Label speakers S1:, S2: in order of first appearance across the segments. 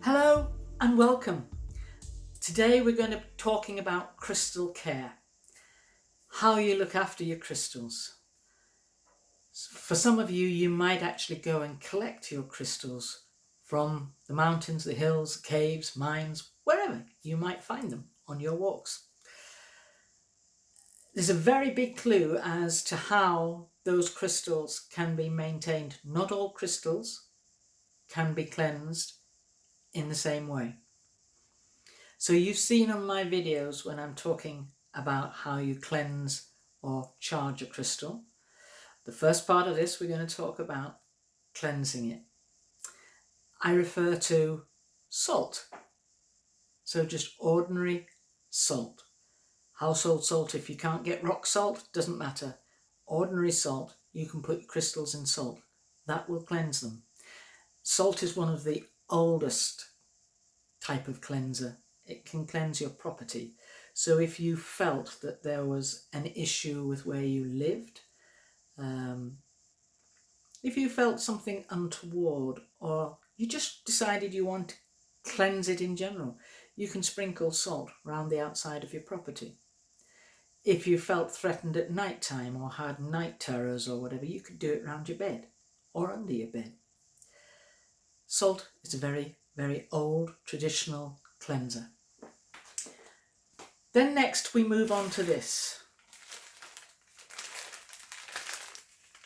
S1: Hello and welcome. Today we're going to be talking about crystal care, how you look after your crystals. For some of you, you might actually go and collect your crystals from the mountains, the hills, caves, mines, wherever you might find them on your walks. There's a very big clue as to how those crystals can be maintained. Not all crystals can be cleansed in the same way. So you've seen on my videos when I'm talking about how you cleanse or charge a crystal. The first part of this, we're going to talk about cleansing it. I refer to salt. So just ordinary salt. Household salt, if you can't get rock salt, doesn't matter. Ordinary salt, you can put crystals in salt. That will cleanse them. Salt is one of the oldest type of cleanser. It can cleanse your property. So if you felt that there was an issue with where you lived, if you felt something untoward, or you just decided you want to cleanse it in general, you can sprinkle salt around the outside of your property. If you felt threatened at night time or had night terrors or whatever, you could do it around your bed or under your bed. Salt is a very, very old traditional cleanser. Then next we move on to this.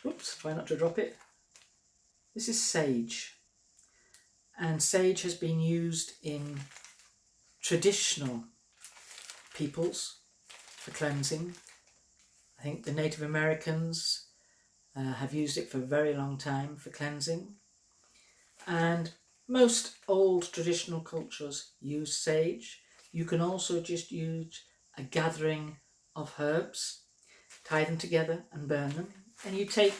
S1: Oops, try not to drop it. This is sage. And sage has been used in traditional peoples for cleansing. I think the Native Americans have used it for a very long time for cleansing. And most old traditional cultures use sage. You can also just use a gathering of herbs, tie them together and burn them. And you take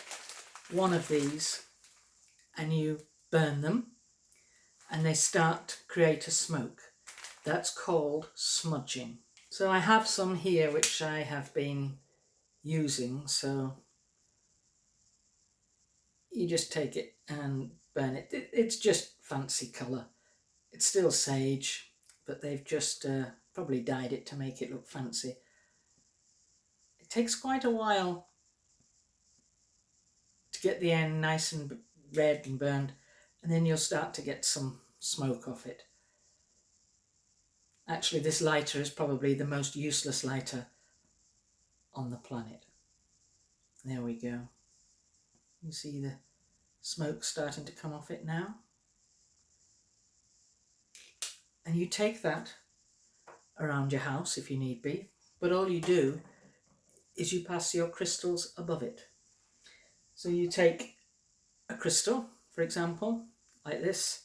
S1: one of these and you burn them and they start to create a smoke. That's called smudging. So I have some here which I have been using. So you just take it and burn it. It's just fancy colour. It's still sage, but they've just probably dyed it to make it look fancy. It takes quite a while to get the end nice and red and burned, and then you'll start to get some smoke off it. Actually, this lighter is probably the most useless lighter on the planet. There we go. You see the smoke starting to come off it now. And you take that around your house if you need be, but all you do is you pass your crystals above it. So you take a crystal, for example, like this,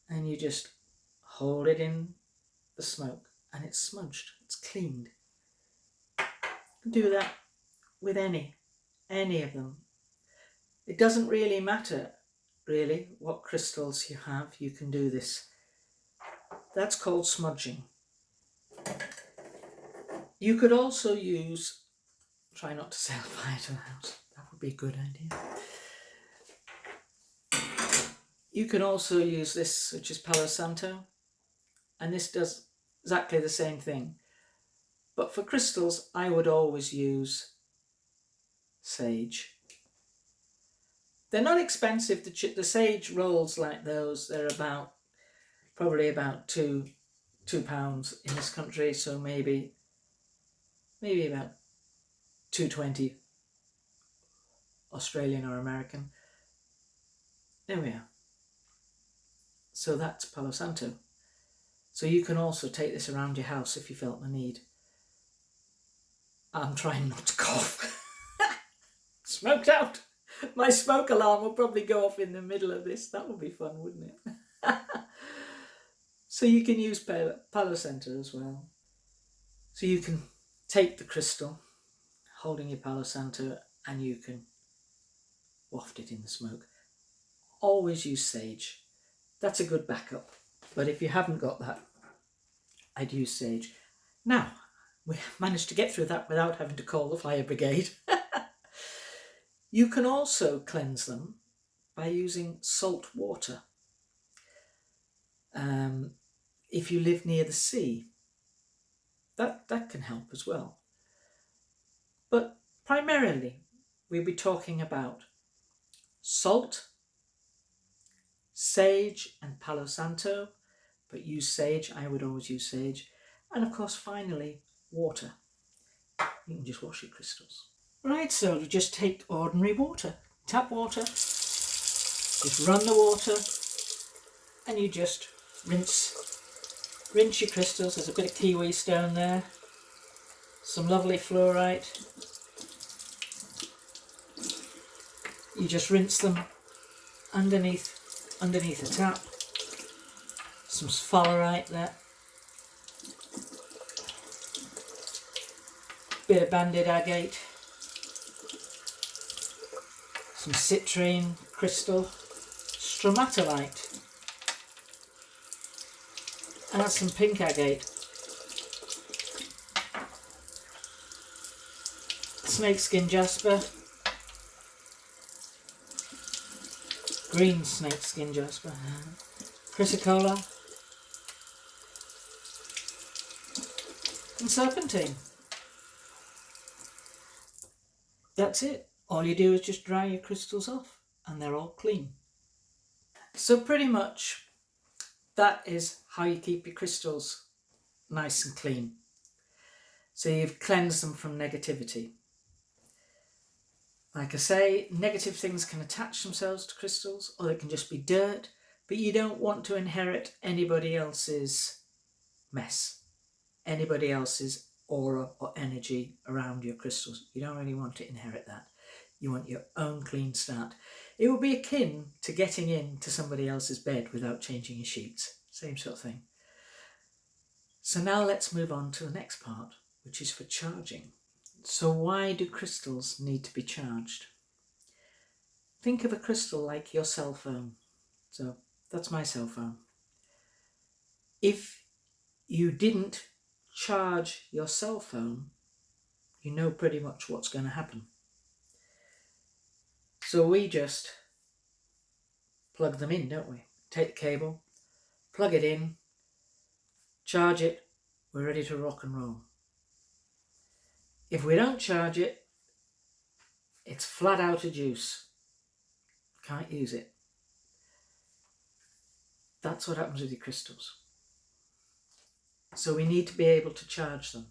S1: and you just hold it in the smoke and it's smudged, it's cleaned. You can do that with any of them. It doesn't really matter really what crystals you have, you can do this. That's called smudging. You could also use, try not to set fire to the house, that would be a good idea. You can also use this, which is Palo Santo, and this does exactly the same thing. But for crystals, I would always use sage. They're not expensive. The sage rolls like those, they're probably about £2 in this country, so maybe about £2.20 Australian or American. There we are. So that's Palo Santo. So you can also take this around your house if you felt the need. I'm trying not to cough. Smoked out. My smoke alarm will probably go off in the middle of this. That would be fun, wouldn't it? So you can use Palo Santo as well. So you can take the crystal, holding your Palo Santo, and you can waft it in the smoke. Always use sage. That's a good backup. But if you haven't got that, I'd use sage. Now, we managed to get through that without having to call the fire brigade. You can also cleanse them by using salt water. If you live near the sea, that can help as well. But primarily, we'll be talking about salt, sage and Palo Santo, but use sage. I would always use sage. And of course, finally, water. You can just wash your crystals. Right, so you just take ordinary water, tap water, just run the water, and you just rinse your crystals. There's a bit of kiwi stone there, some lovely fluorite. You just rinse them underneath the tap. Some sphalerite there. Bit of banded agate. Some citrine crystal. Stromatolite. And some pink agate. Snakeskin jasper. Green snakeskin jasper. Chrysocolla. And serpentine. That's it. All you do is just dry your crystals off and they're all clean. So pretty much that is how you keep your crystals nice and clean. So you've cleansed them from negativity. Like I say, negative things can attach themselves to crystals, or it can just be dirt, but you don't want to inherit anybody else's mess, anybody else's aura or energy around your crystals. You don't really want to inherit that. You want your own clean start. It would be akin to getting into somebody else's bed without changing your sheets. Same sort of thing. So now let's move on to the next part, which is for charging. So why do crystals need to be charged? Think of a crystal like your cell phone. So that's my cell phone. If you didn't charge your cell phone, you know pretty much what's going to happen. So we just plug them in, don't we? Take the cable, plug it in, charge it, we're ready to rock and roll. If we don't charge it, it's flat out of juice. Can't use it. That's what happens with your crystals. So we need to be able to charge them.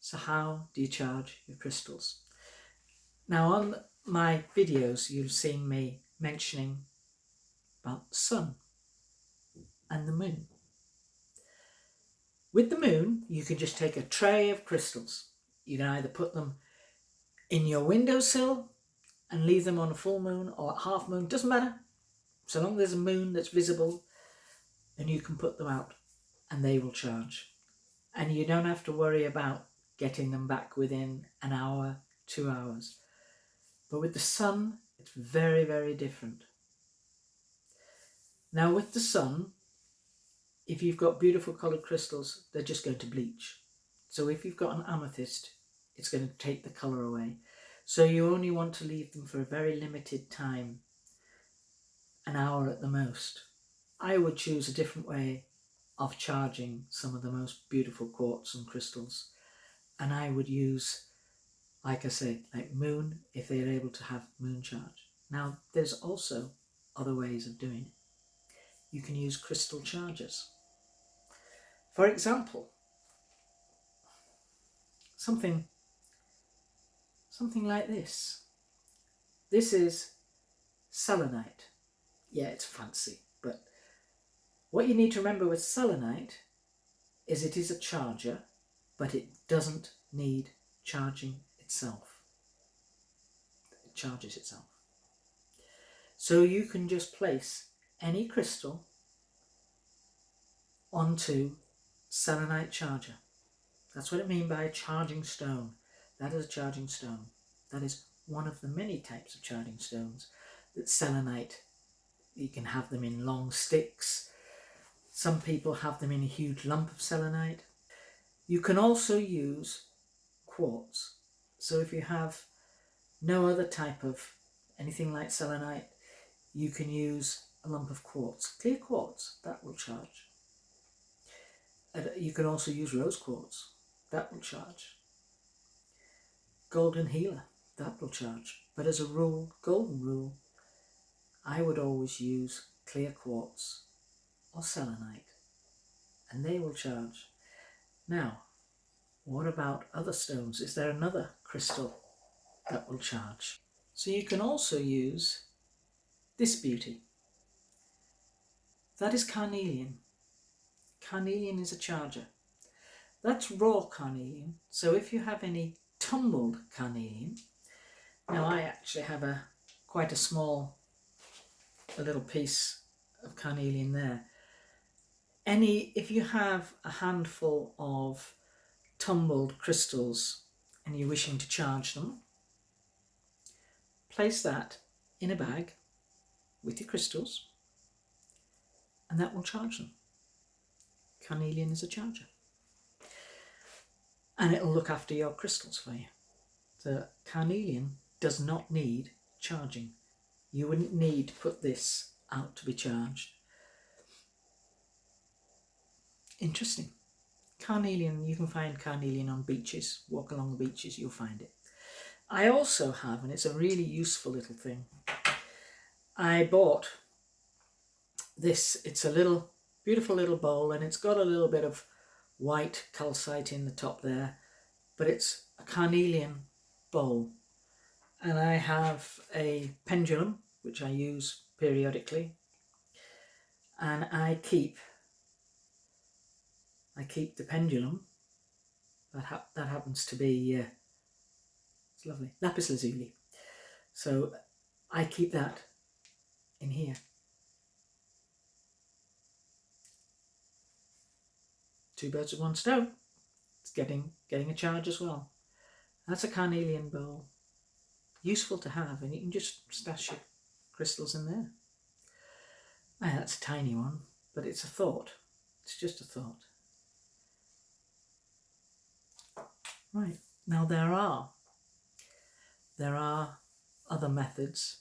S1: So how do you charge your crystals? Now on my videos you've seen me mentioning about the sun and the moon. With the moon you can just take a tray of crystals. You can either put them in your windowsill and leave them on a full moon or a half moon, doesn't matter. So long as there's a moon that's visible, then you can put them out and they will charge. And you don't have to worry about getting them back within an hour, 2 hours. But with the sun, it's very, very different. Now with the sun, if you've got beautiful coloured crystals, they're just going to bleach. So if you've got an amethyst, it's going to take the colour away. So you only want to leave them for a very limited time, an hour at the most. I would choose a different way of charging some of the most beautiful quartz and crystals. And I would use, like I say, like moon, if they're able to have moon charge. Now, there's also other ways of doing it. You can use crystal chargers. For example, something like this. This is selenite. Yeah, it's fancy, but what you need to remember with selenite is it is a charger, but it doesn't need charging itself. It charges itself. So you can just place any crystal onto selenite charger. That's what I mean by a charging stone. That is a charging stone. That is one of the many types of charging stones that selenite. You can have them in long sticks. Some people have them in a huge lump of selenite. You can also use quartz. So if you have no other type of anything like selenite, you can use a lump of quartz, clear quartz, that will charge. You can also use rose quartz, that will charge. Golden healer, that will charge. But as a rule, golden rule, I would always use clear quartz or selenite, and they will charge. Now, what about other stones? Is there another crystal that will charge? So you can also use this beauty. That is carnelian. Carnelian is a charger. That's raw carnelian. So if you have any tumbled carnelian, now I actually have quite a small, a little piece of carnelian there. If you have a handful of tumbled crystals and you're wishing to charge them, place that in a bag with your crystals and that will charge them. Carnelian is a charger. And it'll look after your crystals for you. The carnelian does not need charging. You wouldn't need to put this out to be charged. Interesting. Carnelian, you can find carnelian on beaches. Walk along the beaches, you'll find it. I also have, and it's a really useful little thing, I bought this. It's a little, beautiful little bowl, and it's got a little bit of white calcite in the top there, but it's a carnelian bowl. And I have a pendulum, which I use periodically, and I keep the pendulum. That happens to be, it's lovely, lapis lazuli. So I keep that in here. Two birds with one stone. It's getting a charge as well. That's a carnelian bowl. Useful to have, and you can just stash your crystals in there. That's a tiny one, but it's a thought. It's just a thought. Right, now there are other methods,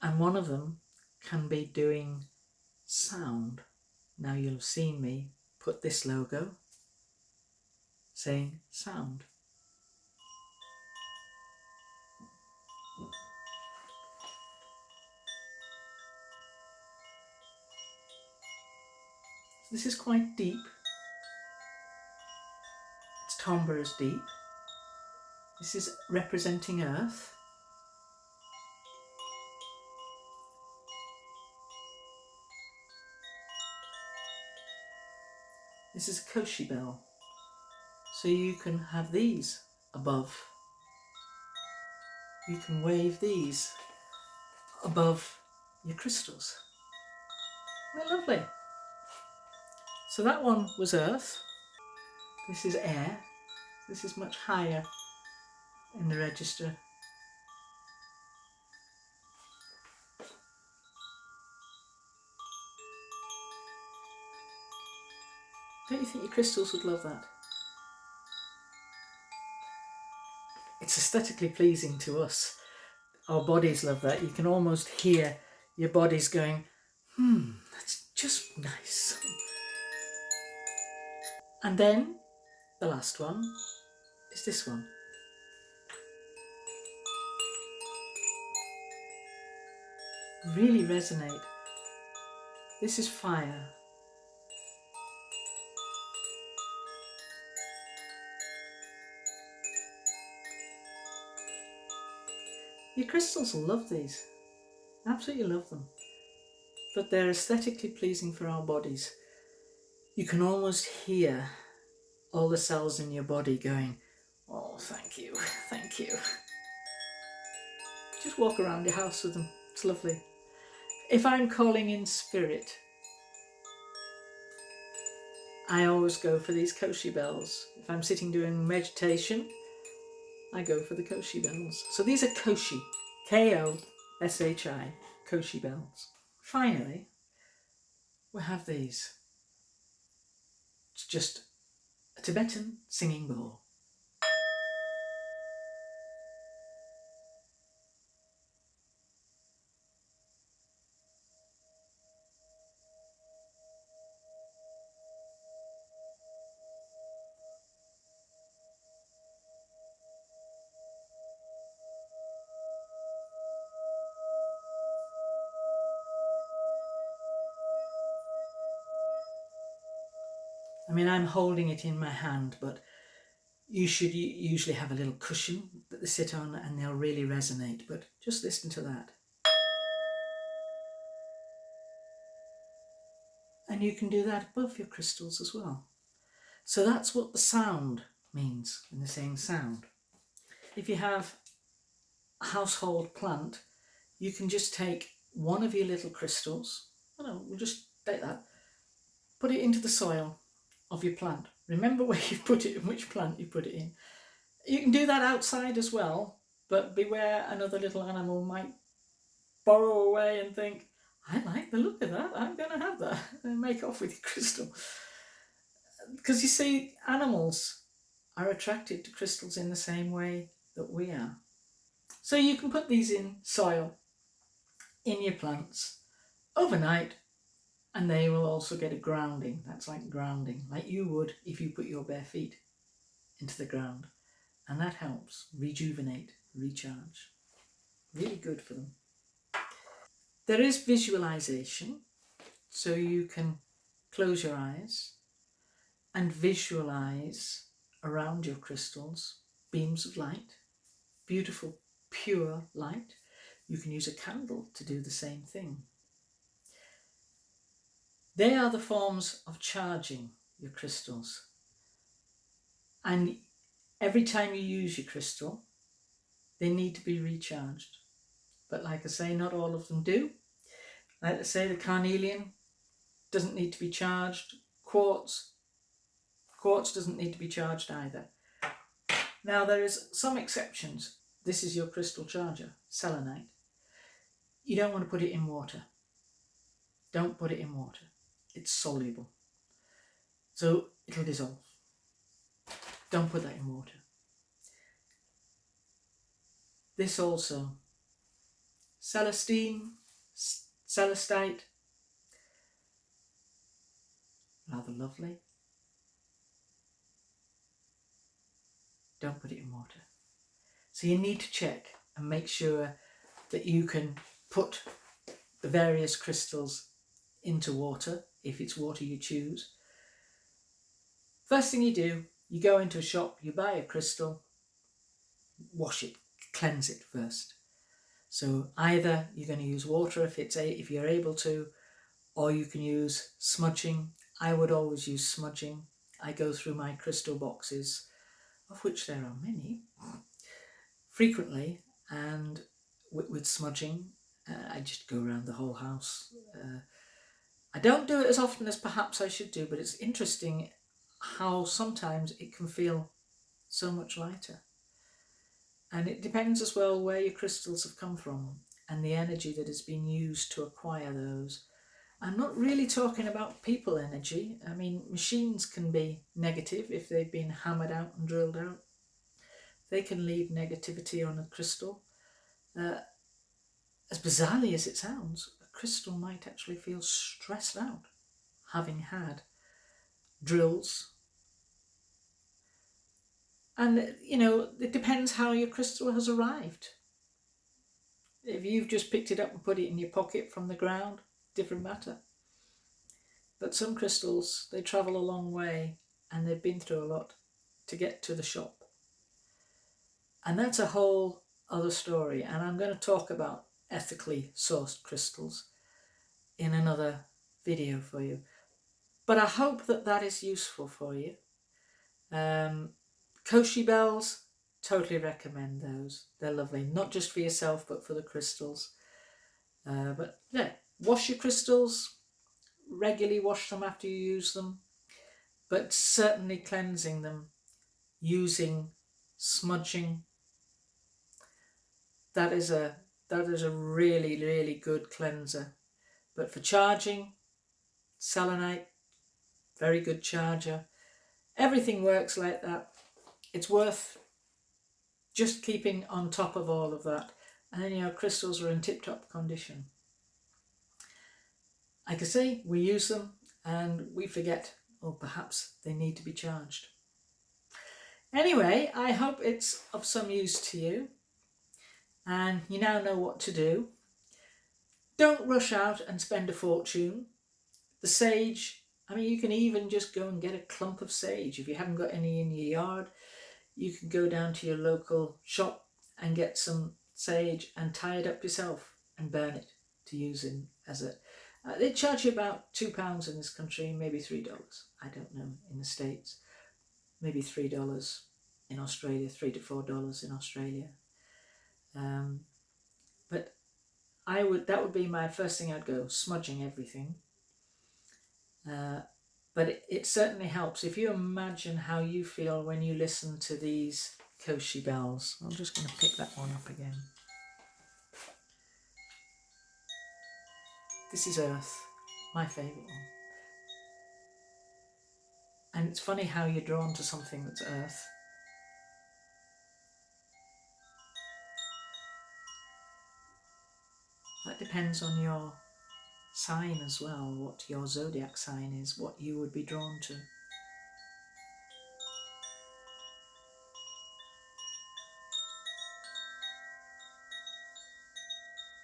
S1: and one of them can be doing sound. Now you'll have seen me put this logo saying sound. This is quite deep. Its timbre is deep. This is representing Earth. This is a koshi bell. So you can have these above. You can wave these above your crystals. They're lovely. So that one was Earth. This is air. This is much higher in the register. Don't you think your crystals would love that? It's aesthetically pleasing to us. Our bodies love that. You can almost hear your bodies going, that's just nice. And then the last one is this one. Really resonate. This is fire. Your crystals will love these. Absolutely love them. But they're aesthetically pleasing for our bodies. You can almost hear all the cells in your body going, oh, thank you, thank you. Just walk around your house with them. It's lovely. If I'm calling in spirit, I always go for these koshi bells. If I'm sitting doing meditation, I go for the koshi bells. So these are koshi, K-O-S-H-I, koshi bells. Finally, we have these. It's just a Tibetan singing bowl. I mean, I'm holding it in my hand, but you should usually have a little cushion that they sit on and they'll really resonate. But just listen to that. And you can do that above your crystals as well. So that's what the sound means when they're saying sound. If you have a household plant, you can just take one of your little crystals, we'll just take that, put it into the soil of your plant. Remember where you put it and which plant you put it in. You can do that outside as well, but beware another little animal might borrow away and think, I like the look of that, I'm going to have that, and make off with your crystal. Because you see, animals are attracted to crystals in the same way that we are. So you can put these in soil in your plants overnight, and they will also get a grounding. That's like grounding, like you would if you put your bare feet into the ground. And that helps rejuvenate, recharge. Really good for them. There is visualization, so you can close your eyes and visualize around your crystals beams of light, beautiful, pure light. You can use a candle to do the same thing. They are the forms of charging your crystals. And every time you use your crystal, they need to be recharged. But like I say, not all of them do. Like I say, the carnelian doesn't need to be charged. Quartz doesn't need to be charged either. Now there is some exceptions. This is your crystal charger, selenite. You don't want to put it in water. Don't put it in water. It's soluble, so it'll dissolve. Don't put that in water. This also, celestine, celestite, rather lovely. Don't put it in water. So you need to check and make sure that you can put the various crystals into water, if it's water you choose. First thing you do, you go into a shop, you buy a crystal, wash it, cleanse it first. So either you're going to use water if you're able to, or you can use smudging. I would always use smudging. I go through my crystal boxes, of which there are many, frequently, and with smudging, I just go around the whole house. I don't do it as often as perhaps I should do, but it's interesting how sometimes it can feel so much lighter. And it depends as well where your crystals have come from and the energy that has been used to acquire those. I'm not really talking about people energy. I mean, machines can be negative if they've been hammered out and drilled out. They can leave negativity on a crystal. As bizarrely as it sounds, a crystal might actually feel stressed out, having had drills. And, it depends how your crystal has arrived. If you've just picked it up and put it in your pocket from the ground, different matter. But some crystals, they travel a long way and they've been through a lot to get to the shop. And that's a whole other story. And I'm going to talk about ethically sourced crystals in another video for you. But I hope that is useful for you. Koshi bells, totally recommend those. They're lovely, not just for yourself, but for the crystals. But yeah, wash your crystals, regularly wash them after you use them, but certainly cleansing them using smudging. That is a really, really good cleanser. But for charging, selenite, very good charger. Everything works like that. It's worth just keeping on top of all of that. And then crystals are in tip-top condition. Like I say, we use them and we forget, or perhaps they need to be charged. Anyway, I hope it's of some use to you and you now know what to do. Don't rush out and spend a fortune. The sage I mean, you can even just go and get a clump of sage. If you haven't got any in your yard, you can go down to your local shop and get some sage and tie it up yourself and burn it to use in as a... they charge you about £2 in this country, maybe $3. I don't know in the States. Maybe $3 in Australia, $3 to $4 in Australia. But that would be my first thing I'd go, smudging everything. But it certainly helps. If you imagine how you feel when you listen to these koshi bells. I'm just going to pick that one up again. This is Earth, my favourite one. And it's funny how you're drawn to something that's Earth. That depends on your sign as well, what your zodiac sign is, what you would be drawn to.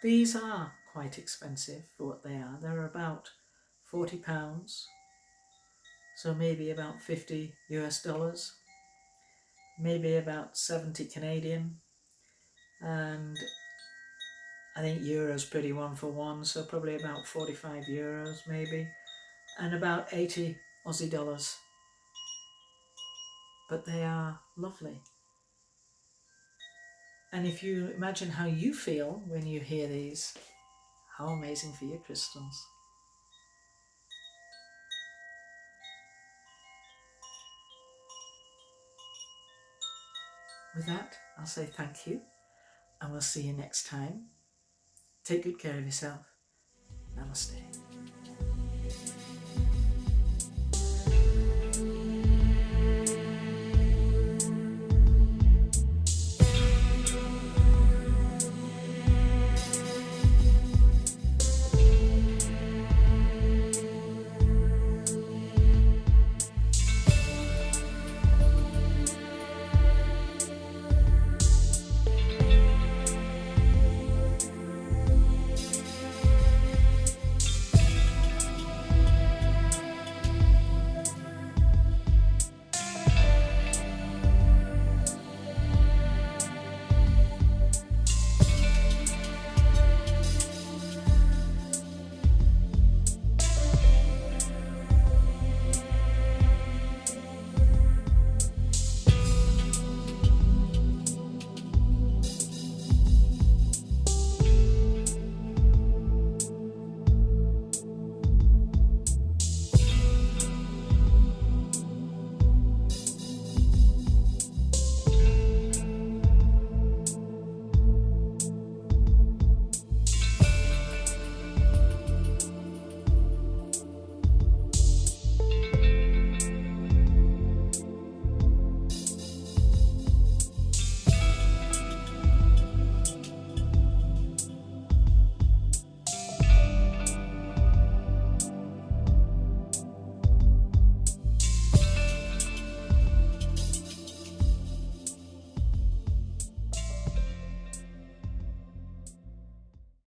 S1: These are quite expensive for what they are. They're about £40, so maybe about 50 US dollars, maybe about 70 Canadian, and I think euros pretty one for one, so probably about 45 euros maybe, and about 80 Aussie dollars. But they are lovely. And if you imagine how you feel when you hear these, how amazing for your crystals. With that, I'll say thank you, and we'll see you next time. Take good care of yourself. Namaste.